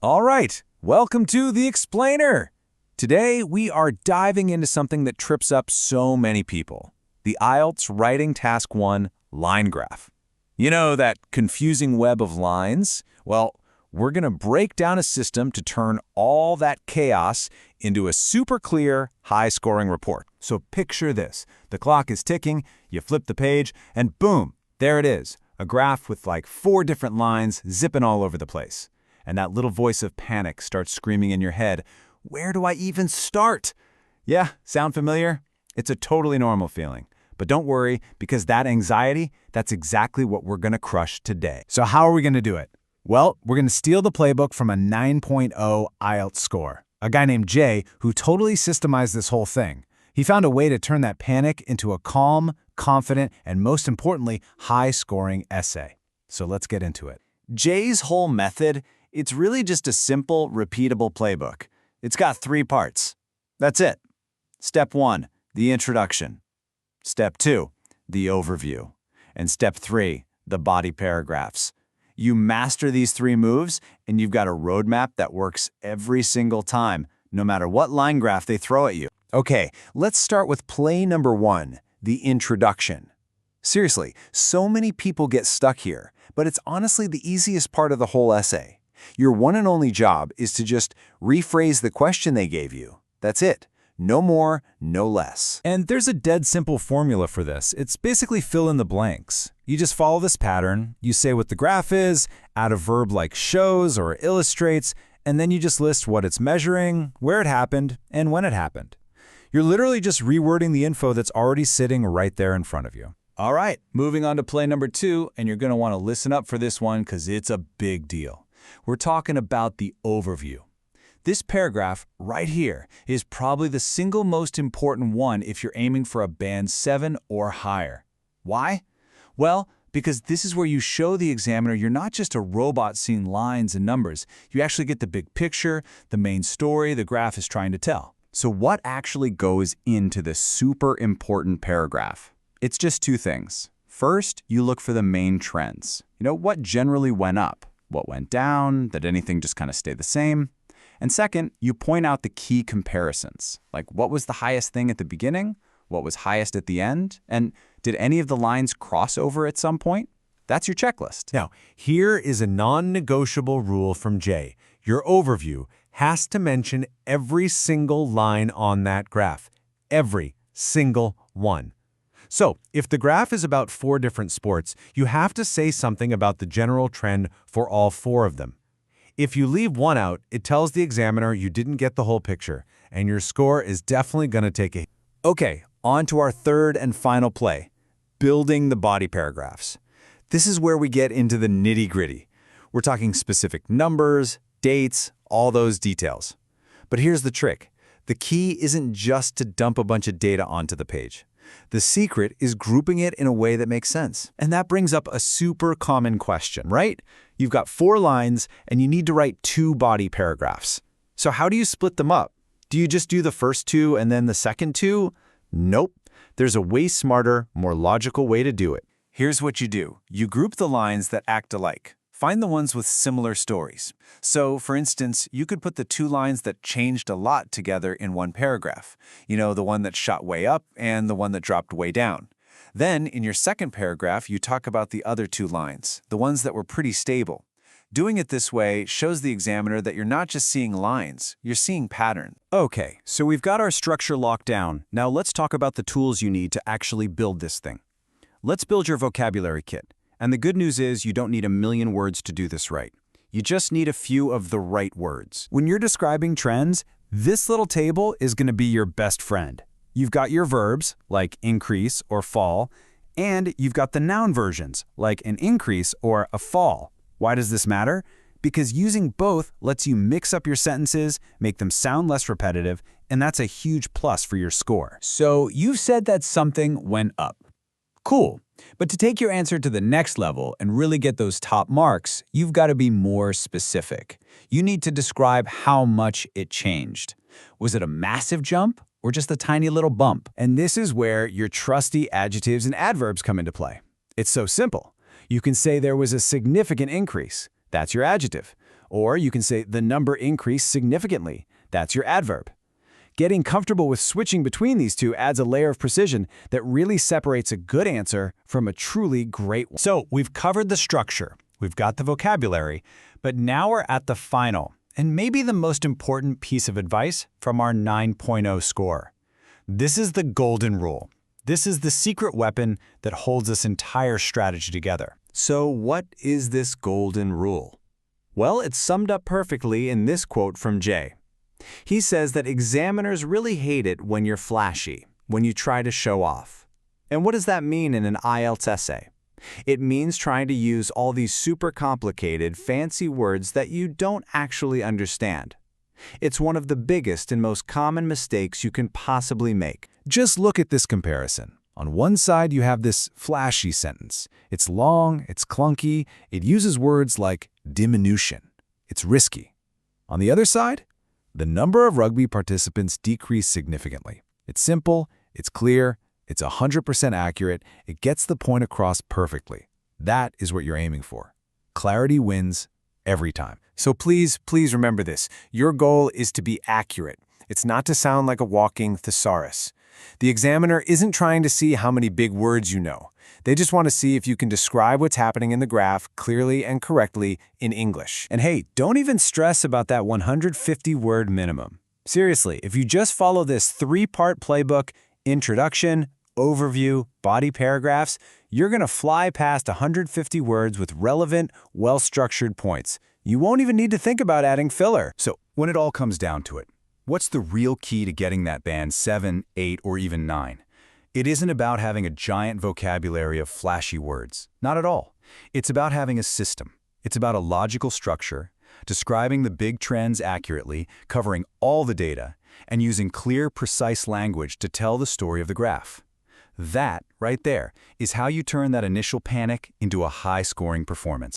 All right, welcome to The Explainer. Today, we are diving into something that trips up so many people. The IELTS Writing Task 1 line graph. You know, that confusing web of lines? Well, we're going to break down a system to turn all that chaos into a super clear, high-scoring report. So picture this. The clock is ticking, you flip the page, and boom, there it is. A graph with like 4 different lines zipping all over the place. And that little voice of panic starts screaming in your head, where do I even start? Yeah, sound familiar? It's a totally normal feeling. But don't worry, because that anxiety, that's exactly what we're going to crush today. So how are we going to do it? Well, we're going to steal the playbook from a 9.0 IELTS score. A guy named Jay who totally systemized this whole thing. He found a way to turn that panic into a calm, confident, and most importantly, high-scoring essay. So let's get into it. Jay's whole method, it's really just a simple, repeatable playbook. It's got 3 parts. That's it. Step 1, the introduction. Step 2, the overview. And step 3, the body paragraphs. You master these 3 moves, and you've got a roadmap that works every single time, no matter what line graph they throw at you. Okay, let's start with play number 1, the introduction. Seriously, so many people get stuck here, but it's honestly the easiest part of the whole essay. Your one and only job is to just rephrase the question they gave you. That's it. No more, no less. And there's a dead simple formula for this. It's basically fill in the blanks. You just follow this pattern, you say what the graph is, add a verb like shows or illustrates, and then you just list what it's measuring, where it happened, and when it happened. You're literally just rewording the info that's already sitting right there in front of you. All right, moving on to play number 2, and you're going to want to listen up for this one because it's a big deal. We're talking about the overview. This paragraph right here is probably the single most important one if you're aiming for a band 7 or higher. Why? Well, because this is where you show the examiner you're not just a robot seeing lines and numbers. You actually get the big picture, the main story the graph is trying to tell. So what actually goes into this super important paragraph? It's just 2 things. First, you look for the main trends. What generally went up? What went down? Did anything just kind of stay the same? And second, you point out the key comparisons, like what was the highest thing at the beginning, what was highest at the end, and did any of the lines cross over at some point? That's your checklist. Now, here is a non-negotiable rule from Jay. Your overview has to mention every single line on that graph. Every single one. So, if the graph is about 4 different sports, you have to say something about the general trend for all 4 of them. If you leave one out, it tells the examiner you didn't get the whole picture, and your score is definitely going to take a hit. Okay, on to our 3rd and final play, building the body paragraphs. This is where we get into the nitty-gritty. We're talking specific numbers, dates, all those details. But here's the trick. The key isn't just to dump a bunch of data onto the page. The secret is grouping it in a way that makes sense. And that brings up a super common question, right? You've got 4 lines, and you need to write 2 body paragraphs. So how do you split them up? Do you just do the first 2 and then the second 2? Nope. There's a way smarter, more logical way to do it. Here's what you do. You group the lines that act alike. Find the ones with similar stories. So, for instance, you could put the 2 lines that changed a lot together in one paragraph. The one that shot way up and the one that dropped way down. Then, in your second paragraph, you talk about the other 2 lines, the ones that were pretty stable. Doing it this way shows the examiner that you're not just seeing lines, you're seeing pattern. Okay, so we've got our structure locked down. Now let's talk about the tools you need to actually build this thing. Let's build your vocabulary kit. And the good news is you don't need a million words to do this right. You just need a few of the right words. When you're describing trends, this little table is going to be your best friend. You've got your verbs, like increase or fall, and you've got the noun versions, like an increase or a fall. Why does this matter? Because using both lets you mix up your sentences, make them sound less repetitive, and that's a huge plus for your score. So you've said that something went up. Cool. But to take your answer to the next level and really get those top marks, you've got to be more specific. You need to describe how much it changed. Was it a massive jump or just a tiny little bump? And this is where your trusty adjectives and adverbs come into play. It's so simple. You can say there was a significant increase. That's your adjective. Or you can say the number increased significantly. That's your adverb. Getting comfortable with switching between these two adds a layer of precision that really separates a good answer from a truly great one. So we've covered the structure, we've got the vocabulary, but now we're at the final, and maybe the most important piece of advice from our 9.0 score. This is the golden rule. This is the secret weapon that holds this entire strategy together. So what is this golden rule? Well, it's summed up perfectly in this quote from Jay. He says that examiners really hate it when you're flashy, when you try to show off. And what does that mean in an IELTS essay? It means trying to use all these super complicated, fancy words that you don't actually understand. It's one of the biggest and most common mistakes you can possibly make. Just look at this comparison. On one side, you have this flashy sentence. It's long, it's clunky, it uses words like diminution. It's risky. On the other side, the number of rugby participants decreased significantly. It's simple, it's clear, it's 100% accurate, it gets the point across perfectly. That is what you're aiming for. Clarity wins every time. So please remember this. Your goal is to be accurate. It's not to sound like a walking thesaurus. The examiner isn't trying to see how many big words you know. They just want to see if you can describe what's happening in the graph clearly and correctly in English. And hey, don't even stress about that 150-word minimum. Seriously, if you just follow this 3-part playbook, introduction, overview, body paragraphs, you're going to fly past 150 words with relevant, well-structured points. You won't even need to think about adding filler. So when it all comes down to it, what's the real key to getting that band 7, 8, or even 9? It isn't about having a giant vocabulary of flashy words. Not at all. It's about having a system. It's about a logical structure, describing the big trends accurately, covering all the data, and using clear, precise language to tell the story of the graph. That, right there, is how you turn that initial panic into a high-scoring performance.